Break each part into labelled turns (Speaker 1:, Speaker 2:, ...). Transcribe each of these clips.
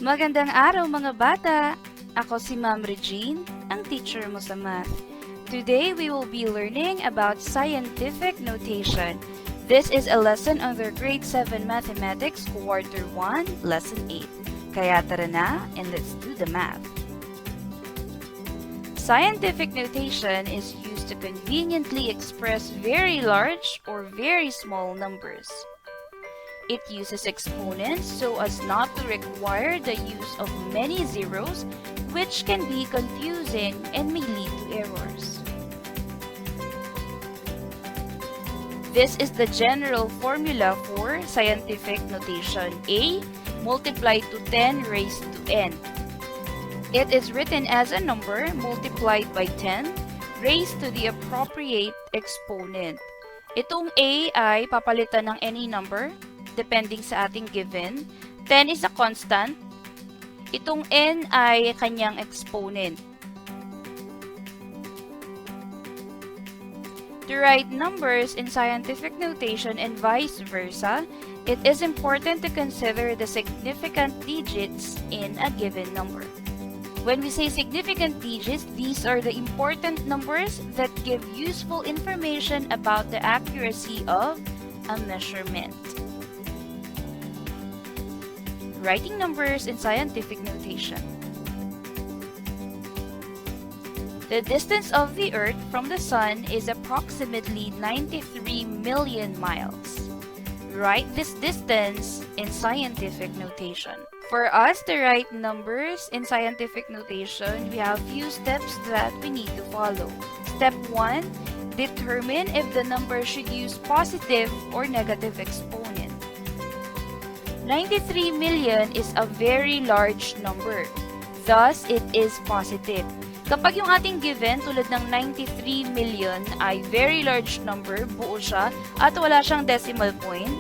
Speaker 1: Magandang araw mga bata! Ako si Ma'am Regine, ang teacher mo sa math. Today we will be learning about scientific notation. This is a lesson under Grade 7 Mathematics Quarter 1, Lesson 8. Kaya tara na and let's do the math. Scientific notation is used to conveniently express very large or very small numbers. It uses exponents so as not to require the use of many zeros, which can be confusing and may lead to errors. This is the general formula for scientific notation. A multiplied to 10 raised to n. It is written as a number multiplied by 10 raised to the appropriate exponent. Itong A ay papalitan ng any number depending sa ating given. 10 is a constant. Itong n ay kanyang exponent. To write numbers in scientific notation and vice versa, it is important to consider the significant digits in a given number. When we say significant digits, these are the important numbers that give useful information about the accuracy of a measurement. Writing numbers in scientific notation. The distance of the Earth from the Sun is approximately 93 million miles. Write this distance in scientific notation. For us to write numbers in scientific notation, we have few steps that we need to follow. Step 1. Determine if the number should use positive or negative exponent. 93 million is a very large number. Thus, it is positive. Kapag yung ating given tulad ng 93 million ay very large number, buo siya, at wala siyang decimal point,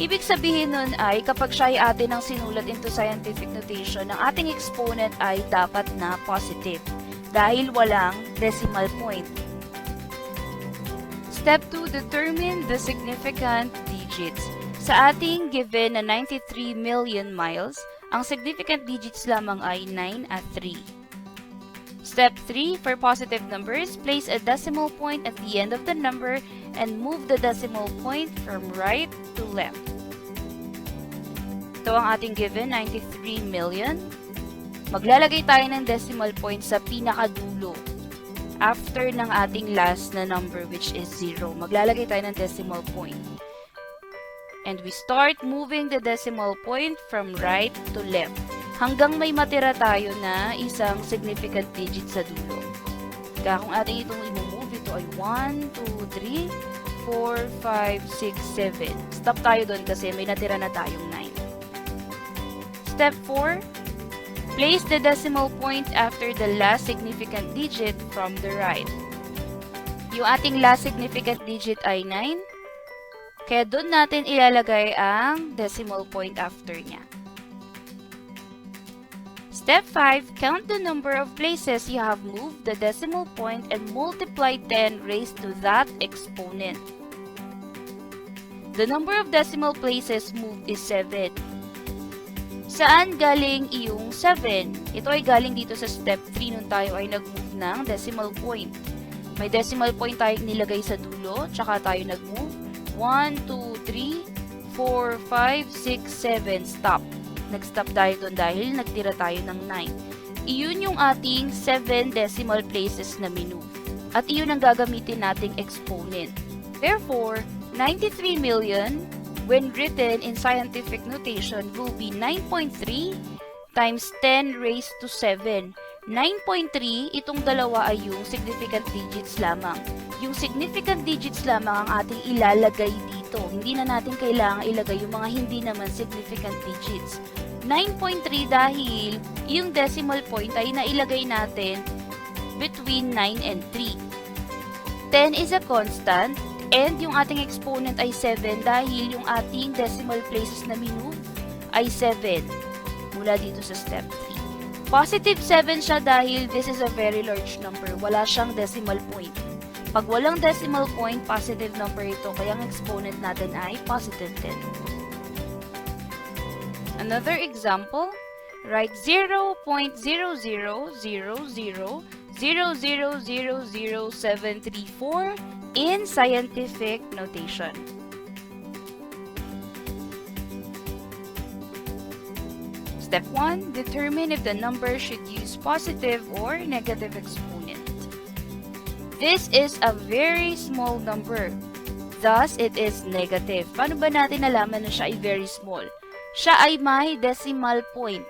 Speaker 1: ibig sabihin nun ay kapag siya ay atin ang sinulat into scientific notation, ang ating exponent ay dapat na positive dahil walang decimal point. Step 2. Determine the significant digits. Sa ating given na 93 million miles, ang significant digits lamang ay 9 at 3. Step 3. For positive numbers, place a decimal point at the end of the number and move the decimal point from right to left. Ito ang ating given, 93 million. Maglalagay tayo ng decimal point sa pinakadulo. After ng ating last na number, which is 0, maglalagay tayo ng decimal point. And we start moving the decimal point from right to left hanggang may matira tayo na isang significant digit sa dulo. Kaya kung ating itong i-move, ito ay 1, 2, 3, 4, 5, 6, 7. Stop tayo doon kasi may natira na tayong 9. Step 4. Place the decimal point after the last significant digit from the right. Yung ating last significant digit ay 9. Kaya doon natin ilalagay ang decimal point after niya. Step 5. Count the number of places you have moved the decimal point and multiply 10 raised to that exponent. The number of decimal places moved is 7. Saan galing iyong 7? Ito ay galing dito sa step 3 nung tayo ay nag-move ng decimal point. May decimal point tayong nilagay sa dulo, tsaka tayo nag-move. 1, 2, 3, 4, 5, 6, 7. Stop. Nag-stop tayo doon dahil nagtira tayo ng 9. Iyon yung ating 7 decimal places na minove. At iyon ang gagamitin nating exponent. Therefore, 93 million, when written in scientific notation, will be 9.3 times 10 raised to 7. 9.3, itong dalawa ay yung significant digits lamang. Yung significant digits lamang ang ating ilalagay dito. Hindi na natin kailangan ilagay yung mga hindi naman significant digits. 9.3 dahil yung decimal point ay nailagay natin between 9 and 3. 10 is a constant and yung ating exponent ay 7 dahil yung ating decimal places na minove ay 7 mula dito sa step 3. Positive 7 siya dahil this is a very large number. Wala siyang decimal point. Pag walang decimal point, positive number ito, kaya ang exponent natin ay positive 10. Another example, write 0.000000000734 in scientific notation. Step 1. Determine if the number should use positive or negative exponent. This is a very small number. Thus, it is negative. Paano ba natin nalaman na siya ay very small? Siya ay may decimal point.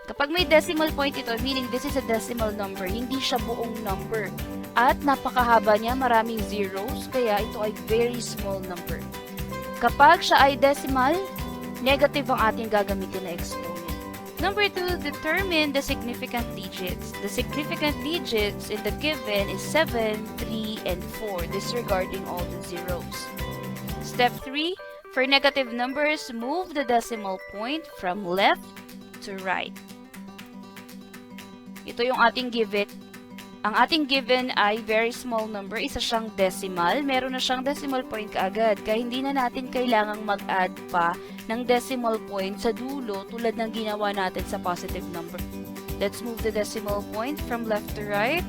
Speaker 1: Kapag may decimal point ito, meaning this is a decimal number, hindi siya buong number. At napakahaba niya, maraming zeros, kaya ito ay very small number. Kapag siya ay decimal, negative ang ating gagamitin na exponent. Number 2, determine the significant digits. The significant digits in the given is 7, 3, and 4, disregarding all the zeros. Step 3, for negative numbers, move the decimal point from left to right. Ito yung ating given. Ang ating given ay very small number, isa siyang decimal. Meron na siyang decimal point kaagad, kaya hindi na natin kailangang mag-add pa ng decimal point sa dulo tulad ng ginawa natin sa positive number. Let's move the decimal point from left to right.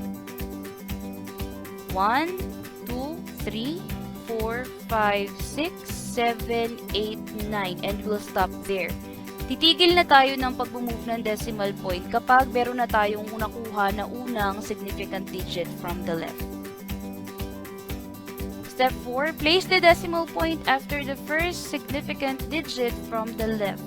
Speaker 1: 1, 2, 3, 4, 5, 6, 7, 8, 9, and we'll stop there. Titigil na tayo ng pag-move ng decimal point kapag meron na tayong nakuha na unang significant digit from the left. Step 4, place the decimal point after the first significant digit from the left.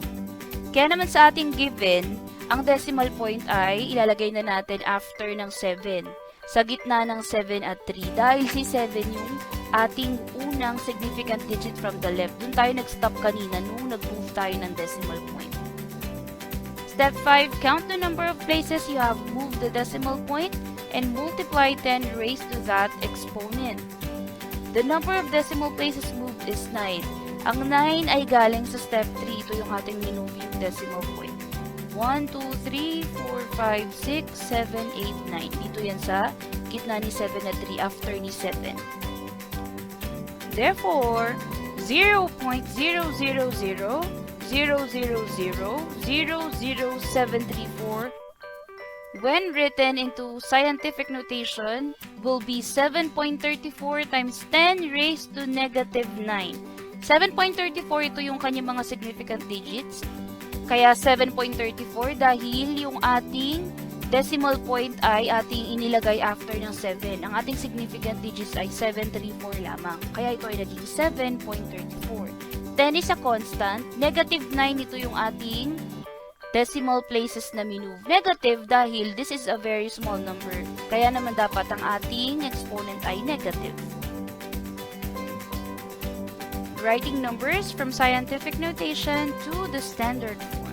Speaker 1: Kaya naman sa ating given, ang decimal point ay ilalagay na natin after ng 7. Sa gitna ng 7 at 3 dahil si 7 yung ating unang significant digit from the left. Doon tayo nag-stop kanina nung nag-move tayo ng decimal point. Step 5, count the number of places you have moved the decimal point and multiply 10 raised to that exponent. The number of decimal places moved is 9. Ang 9 ay galing sa step 3. Ito yung ating minove yung decimal point. 1, 2, 3, 4, 5, 6, 7, 8, 9. Dito yan sa gitna ni 7 at 3 after ni 7. Therefore, 0.00000000734 when written into scientific notation will be 7.34 times 10 raised to negative 9. 7.34 ito yung kanyang mga significant digits. Kaya 7.34 dahil yung ating decimal point ay ating inilagay after ng 7. Ang ating significant digits ay 734 lamang. Kaya ito ay naging 7.34. 10 is a constant. Negative 9 ito yung ating decimal places na minove. Negative dahil this is a very small number. Kaya naman dapat ang ating exponent ay negative. Writing numbers from scientific notation to the standard form.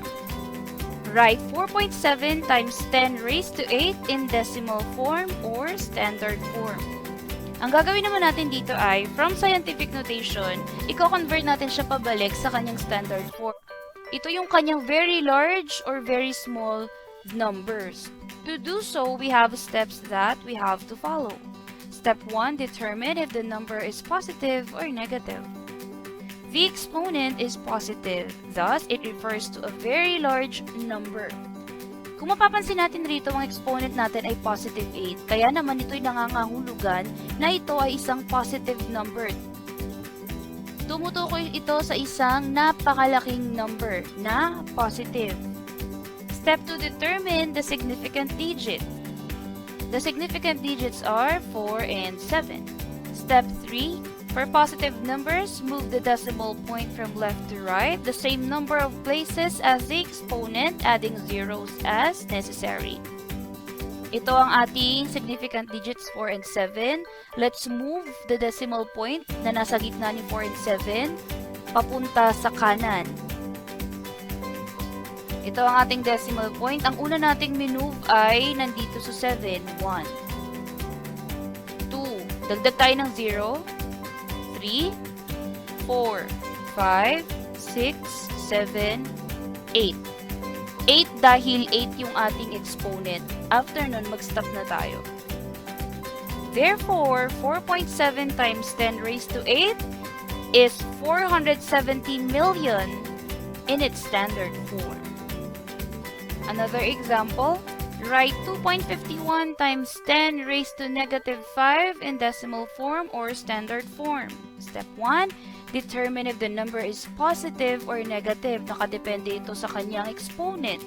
Speaker 1: Write 4.7 times 10 raised to 8 in decimal form or standard form. Ang gagawin naman natin dito ay, from scientific notation, i-convert natin siya pabalik sa kanyang standard form. Ito yung kanyang very large or very small numbers. To do so, we have steps that we have to follow. Step 1, determine if the number is positive or negative. The exponent is positive, thus it refers to a very large number. Kung mapapansin natin rito, ang exponent natin ay positive 8, kaya naman ito'y nangangahulugan na ito ay isang positive number. Tumutukoy ito sa isang napakalaking number na positive. Step 2, determine the significant digit. The significant digits are 4 and 7. Step 3, for positive numbers, move the decimal point from left to right, the same number of places as the exponent, adding zeros as necessary. Ito ang ating significant digits 4 and 7. Let's move the decimal point na nasa gitna ni 4 and 7 papunta sa kanan. Ito ang ating decimal point. Ang una nating minove ay nandito sa 7. 1, 2, dagdag tayo ng 0, 3, 4, 5, 6, 7, 8. 8 dahil 8 yung ating exponent. After nun, mag-stop na tayo. Therefore, 4.7 times 10 raised to 8 is 470 million in its standard form. Another example, write 2.51 times 10 raised to negative 5 in decimal form or standard form. Step 1, determine if the number is positive or negative. Nakadepende ito sa kanyang exponent.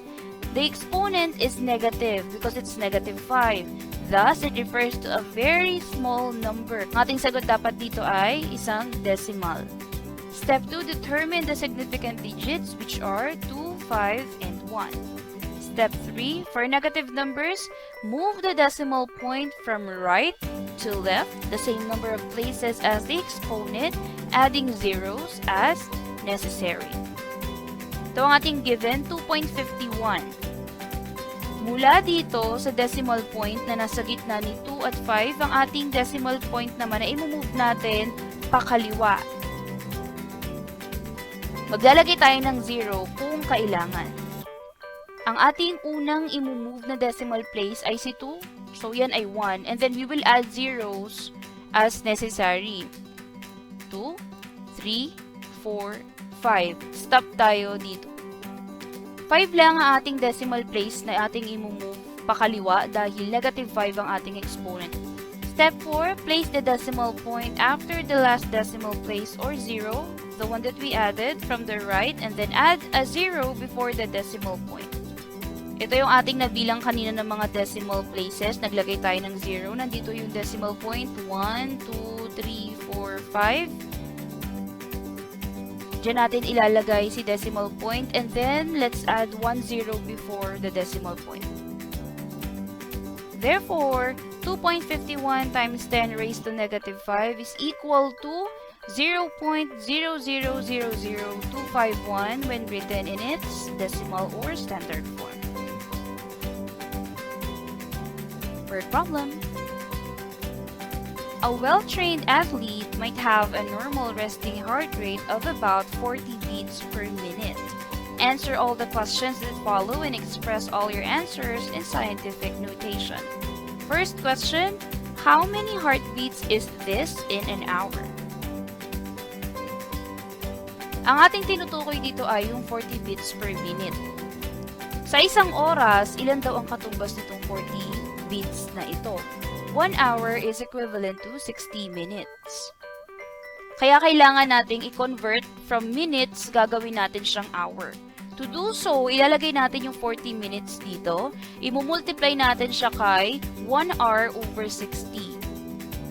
Speaker 1: The exponent is negative because it's negative 5. Thus, it refers to a very small number. Ang ating sagot dapat dito ay isang decimal. Step 2, determine the significant digits which are 2, 5, and 1. Step 3, for negative numbers, move the decimal point from right to left, the same number of places as the exponent, adding zeros as necessary. Ito ang ating given, 2.51. Mula dito sa decimal point na nasa gitna ni 2 at 5, ang ating decimal point naman ay imumove natin pakaliwa. Maglalagay tayo ng 0 kung kailangan. Ang ating unang imumove na decimal place ay si 2. So, yan ay 1. And then, we will add zeros as necessary. 2, 3, 4, 5. Stop tayo dito. 5 lang ang ating decimal place na ating imumove pakaliwa dahil negative 5 ang ating exponent. Step 4, place the decimal point after the last decimal place or 0, the one that we added from the right, and then add a 0 before the decimal point. Ito yung ating nabilang kanina ng mga decimal places. Naglagay tayo ng 0. Nandito yung decimal point. 1, 2, 3, 4, 5. Diyan natin ilalagay si decimal point. And then, let's add 1 0 before the decimal point. Therefore, 2.51 times 10 raised to negative 5 is equal to 0.0000251 when written in its decimal or standard form. Word problem. A well-trained athlete might have a normal resting heart rate of about 40 beats per minute. Answer all the questions that follow and express all your answers in scientific notation. First question, how many heartbeats is this in an hour? Ang ating tinutukoy dito ay yung 40 beats per minute. Sa isang oras, ilan daw ang katumbas nitong 40 beats na ito? 1 hour is equivalent to 60 minutes. Kaya kailangan nating i-convert from minutes, gagawin natin siyang hour. To do so, ilalagay natin yung 40 minutes dito. Imumultiply natin siya kay 1 hour over 60.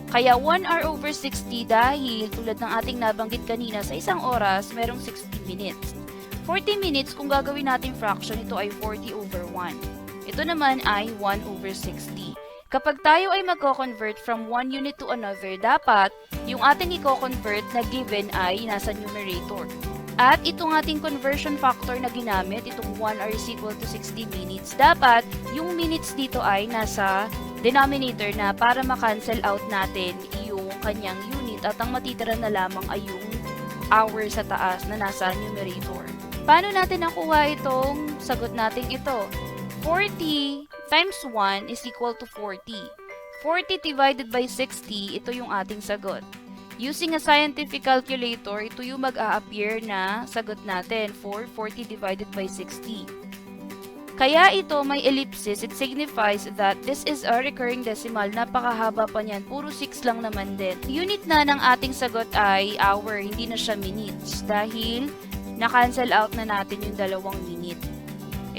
Speaker 1: Kaya 1 hour over 60 dahil tulad ng ating nabanggit kanina sa isang oras, merong 60 minutes. 40 minutes, kung gagawin natin fraction, ito ay 40 over 1. Ito naman ay 1 over 60. Kapag tayo ay magko-convert from one unit to another, dapat yung ating i-convert na given ay nasa numerator. At itong ating conversion factor na ginamit, itong 1 hour is equal to 60 minutes, dapat yung minutes dito ay nasa denominator na para ma-cancel out natin yung kanyang unit at ang matitira na lamang ay yung hour sa taas na nasa numerator. Paano natin nakuha itong sagot natin ito? 40 times 1 is equal to 40. 40 divided by 60, ito yung ating sagot. Using a scientific calculator, ito yung mag-a-appear na sagot natin for 40 divided by 60. Kaya ito may ellipsis, it signifies that this is a recurring decimal. Napakahaba pa niyan, puro 6 lang naman din. Unit na ng ating sagot ay hour, hindi na siya minutes dahil na-cancel out na natin yung 2 minute.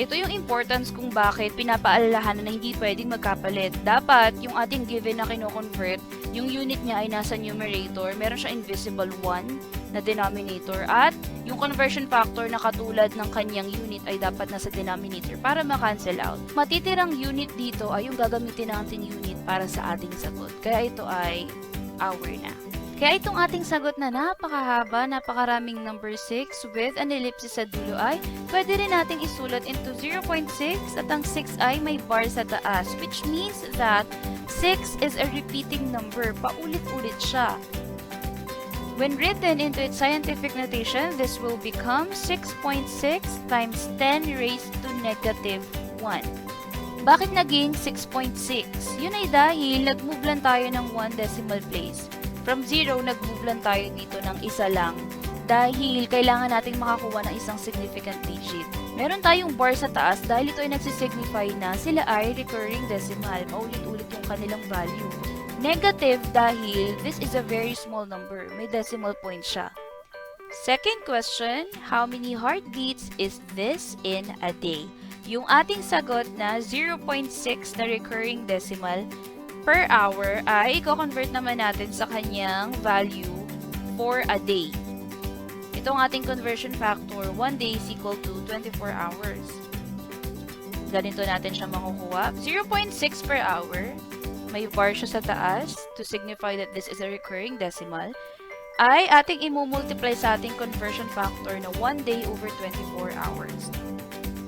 Speaker 1: Ito yung importance kung bakit pinapaalalahanan na hindi pwedeng magkapalit. Dapat yung ating given na kino-convert, yung unit niya ay nasa numerator, meron siya invisible 1 na denominator, at yung conversion factor na katulad ng kanyang unit ay dapat nasa denominator para ma-cancel out. Matitirang unit dito ay yung gagamitin natin unit para sa ating sagot. Kaya ito ay hour na. Kaya itong ating sagot na napakahaba, napakaraming number 6 with an ellipsis sa dulo ay pwede rin nating isulat into 0.6 at ang 6 ay may bar sa taas, which means that 6 is a repeating number. Paulit-ulit siya. When written into its scientific notation, this will become 6.6 times 10 raised to negative 1. Bakit naging 6.6? Yun ay dahil nag-move lang tayo ng 1 decimal place. From 0, nag-move lang tayo dito ng isa lang dahil kailangan nating makakuha ng isang significant digit. Meron tayong bar sa taas dahil ito ay nagsisignify na sila ay recurring decimal. Paulit-ulit yung kanilang value. Negative dahil this is a very small number. May decimal point siya. Second question, how many heartbeats is this in a day? Yung ating sagot na 0.6 na recurring decimal per hour ay i-convert naman natin sa kanyang value for a day. Itong ating conversion factor, 1 day is equal to 24 hours. Ganito natin siya makukuha. 0.6 per hour. May bar siya sa taas to signify that this is a recurring decimal. Ay ating imumultiply sa ating conversion factor na 1 day over 24 hours.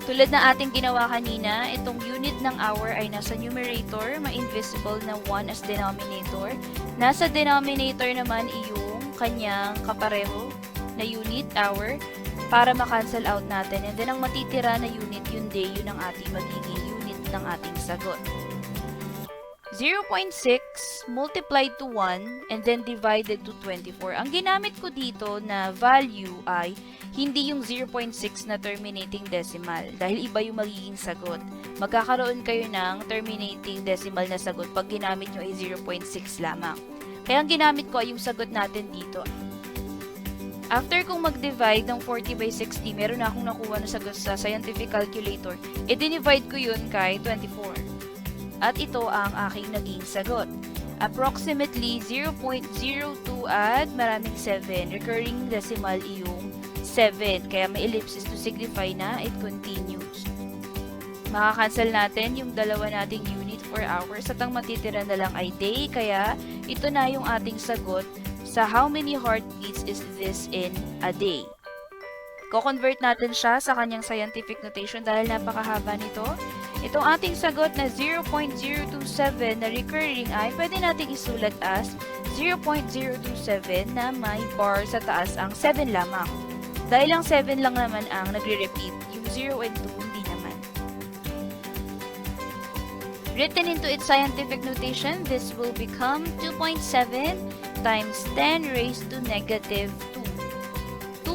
Speaker 1: Tulad na ating ginawa kanina, itong unit ng hour ay nasa numerator, ma-invisible na 1 as denominator. Nasa denominator naman yung kanyang kapareho na unit, hour, para ma-cancel out natin. And then, ang matitira na unit, yung day, yun ang ating magiging unit ng ating sagot. 0.6 multiplied to 1 and then divided to 24. Ang ginamit ko dito na value ay hindi yung 0.6 na terminating decimal dahil iba yung magiging sagot. Magkakaroon kayo ng terminating decimal na sagot pag ginamit nyo ay 0.6 lamang. Kaya ang ginamit ko ay yung sagot natin dito. After kong mag-divide ng 40 by 60, meron na akong nakuha na sagot sa scientific calculator. I-divide ko yun kay 24. At ito ang aking naging sagot. Approximately 0.02 at maraming 7. Recurring decimal yung 7. Kaya may ellipsis to signify na it continues. Makakancel natin yung dalawa nating unit for hours at ang matitira na lang ay day. Kaya ito na yung ating sagot sa how many heartbeats is this in a day. Ko-convert natin siya sa kanyang scientific notation dahil napakahaba nito. Itong ating sagot na 0.027 na recurring ay pwede nating isulat as 0.027 na may bar sa taas ang 7 lamang. Dahil ang 7 lang naman ang nagre-repeat, yung 0 and 2 hindi naman. Written into its scientific notation, this will become 2.7 times 10 raised to negative 2.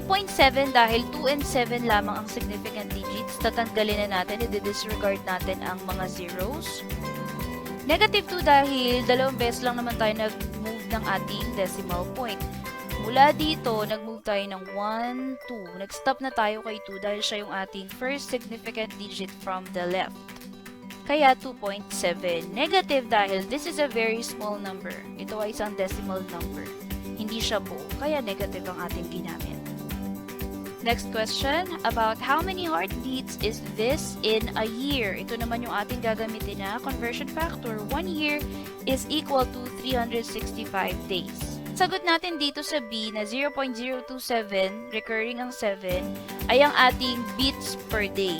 Speaker 1: 2.7 dahil 2 and 7 lamang ang significant digits, tatanggalin na natin, i-disregard natin ang mga zeros. Negative 2 dahil dalawang beses lang naman tayo nag-move ng ating decimal point. Mula dito, nag-move tayo ng 1, 2. Nag-stop na tayo kay 2 dahil siya yung ating first significant digit from the left. Kaya 2.7. Negative dahil this is a very small number. Ito ay isang decimal number. Hindi siya buo, kaya negative ang ating ginamit. Next question, about how many heartbeats is this in a year? Ito naman yung ating gagamitin na conversion factor. 1 year is equal to 365 days. Sagot natin dito sa B na 0.027, recurring ang 7, ay ang ating beats per day.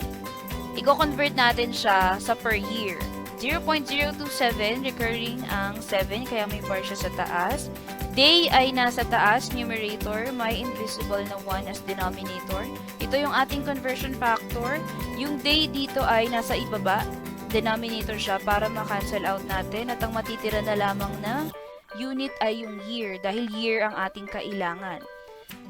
Speaker 1: I-convert natin siya sa per year. 0.027, recurring ang 7, kaya may bar siya sa taas. Day ay nasa taas, numerator, may invisible na 1 as denominator. Ito yung ating conversion factor. Yung day dito ay nasa ibaba, denominator siya para ma-cancel out natin. At ang matitira na lamang na unit ay yung year, dahil year ang ating kailangan.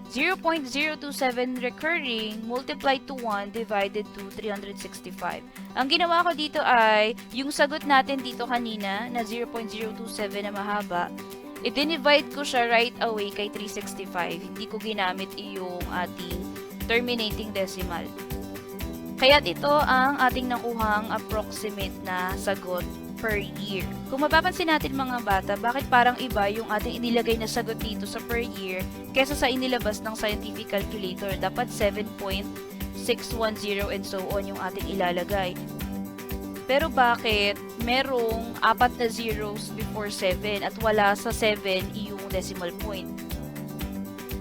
Speaker 1: 0.027 recurring multiplied to 1 divided to 365. Ang ginawa ko dito ay, yung sagot natin dito kanina na 0.027 na mahaba, i-divide ko siya right away kay 365. Hindi ko ginamit yung ating terminating decimal. Kaya ito ang ating nakuhang approximate na sagot per year. Kung mapapansin natin mga bata, bakit parang iba yung ating inilagay na sagot dito sa per year kesa sa inilabas ng scientific calculator? Dapat 7.610 and so on yung ating ilalagay. Pero bakit merong 4 na zeros before 7 at wala sa 7 yung decimal point?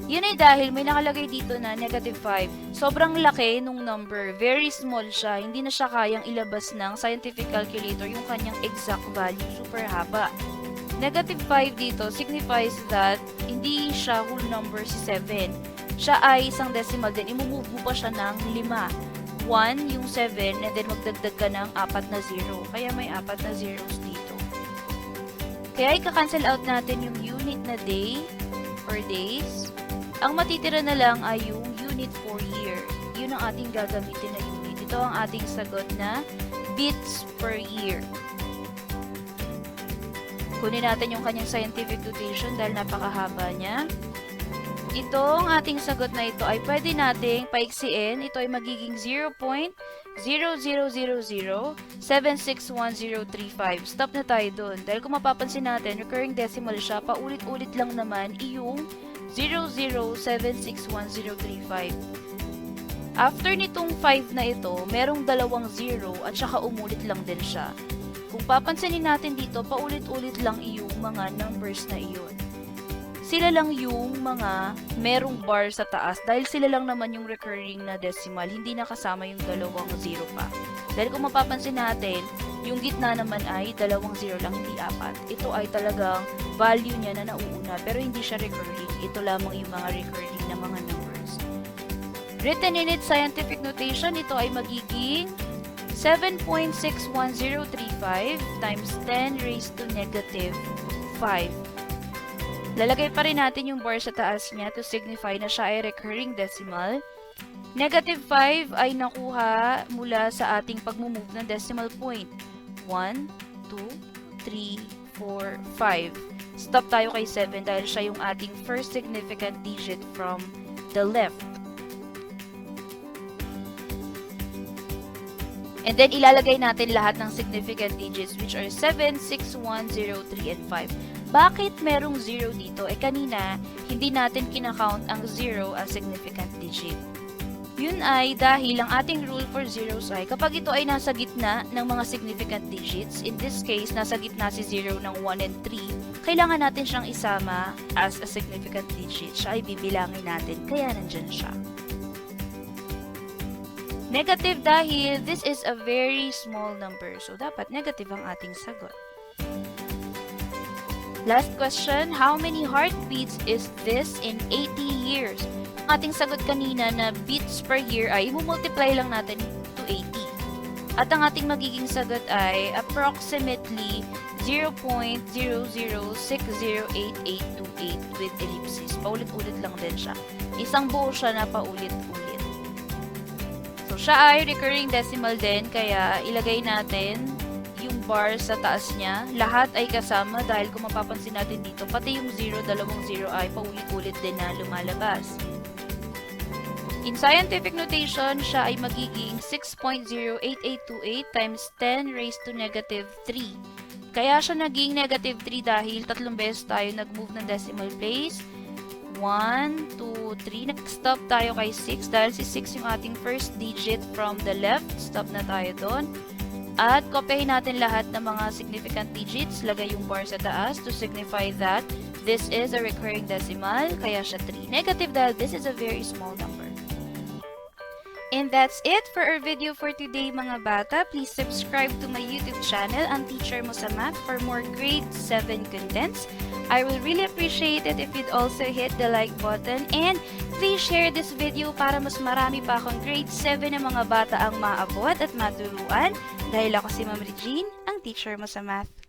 Speaker 1: Yun ay dahil may nakalagay dito na negative 5. Sobrang laki nung number. Very small siya. Hindi na siya kayang ilabas ng scientific calculator yung kanyang exact value. Super haba. Negative 5 dito signifies that hindi siya whole number si 7. Siya ay isang decimal din. Imumove mo pa siya ng 5. 1 yung 7 and then magdagdag ka ng 4 na 0. Kaya may 4 na zeros dito. Kaya i-cancel out natin yung unit na day or days. Ang matitira na lang ay yung unit for year. Yun ang ating gagamitin na unit. Ito ang ating sagot na bits per year. Kunin natin yung kanyang scientific notation dahil napakahaba niya. Itong ating sagot na ito ay pwede nating paiksiin. Ito ay magiging 0.0000761,035. Stop na tayo dun. Dahil kung mapapansin natin, recurring decimal siya, paulit-ulit lang naman iyong 0.00761,035. After nitong 5 na ito, merong dalawang 0 at saka umulit lang din siya. Kung papansinin natin dito, paulit-ulit lang iyong mga numbers na iyon. Sila lang yung mga merong bar sa taas dahil sila lang naman yung recurring na decimal, hindi nakasama yung dalawang 0 pa. Dahil kung mapapansin natin, yung gitna naman ay dalawang 0 lang, hindi 4. Ito ay talagang value niya na nauuna pero hindi siya recurring. Ito lamang yung mga recurring na mga numbers. Written in its scientific notation, ito ay magiging 7.61035 times 10 raised to negative 5. Lalagay pa rin natin yung bar sa taas niya to signify na siya ay recurring decimal. Negative 5 ay nakuha mula sa ating pag-move ng decimal point. 1, 2, 3, 4, 5. Stop tayo kay 7 dahil siya yung ating first significant digit from the left. And then, ilalagay natin lahat ng significant digits which are 7, 6, 1, 0, 3, and 5. Bakit merong 0 dito? Kanina, hindi natin kinakount ang 0 as significant digit. Yun ay dahil ang ating rule for zeros ay kapag ito ay nasa gitna ng mga significant digits, in this case, nasa gitna si 0 ng 1 and 3, kailangan natin siyang isama as a significant digit. Siya ay bibilangin natin, kaya nandyan siya. Negative dahil this is a very small number. So, dapat negative ang ating sagot. Last question, how many heartbeats is this in 80 years? Ang ating sagot kanina na beats per year ay i-multiply lang natin to 80. At ang ating magiging sagot ay approximately 0.00608828 with ellipsis. Paulit-ulit lang din siya. Isang buo siya na paulit-ulit. So, siya ay recurring decimal din, kaya ilagay natin yung bar sa taas niya. Lahat ay kasama dahil kung mapapansin natin dito, pati yung 0, dalawang 0 ay paulit-ulit din na lumalabas. In scientific notation, siya ay magiging 6.08828 times 10 raised to negative 3. Kaya siya naging negative 3 dahil 3 beses tayo nag-move ng decimal place. 1, 2, 3. Nag-stop tayo kay 6 dahil si 6 yung ating first digit from the left. Stop na tayo doon. At kopyahin natin lahat ng mga significant digits. Lagay yung bar sa taas to signify that this is a recurring decimal. Kaya siya 3. Negative dahil this is a very small number. And that's it for our video for today, mga bata. Please subscribe to my YouTube channel, Ang Teacher Mo sa Math, for more grade 7 contents. I will really appreciate it if you'd also hit the like button and please share this video para mas marami pa akong grade 7 na mga bata ang maabot at maturuan dahil ako si Ma'am Regine, ang teacher mo sa math.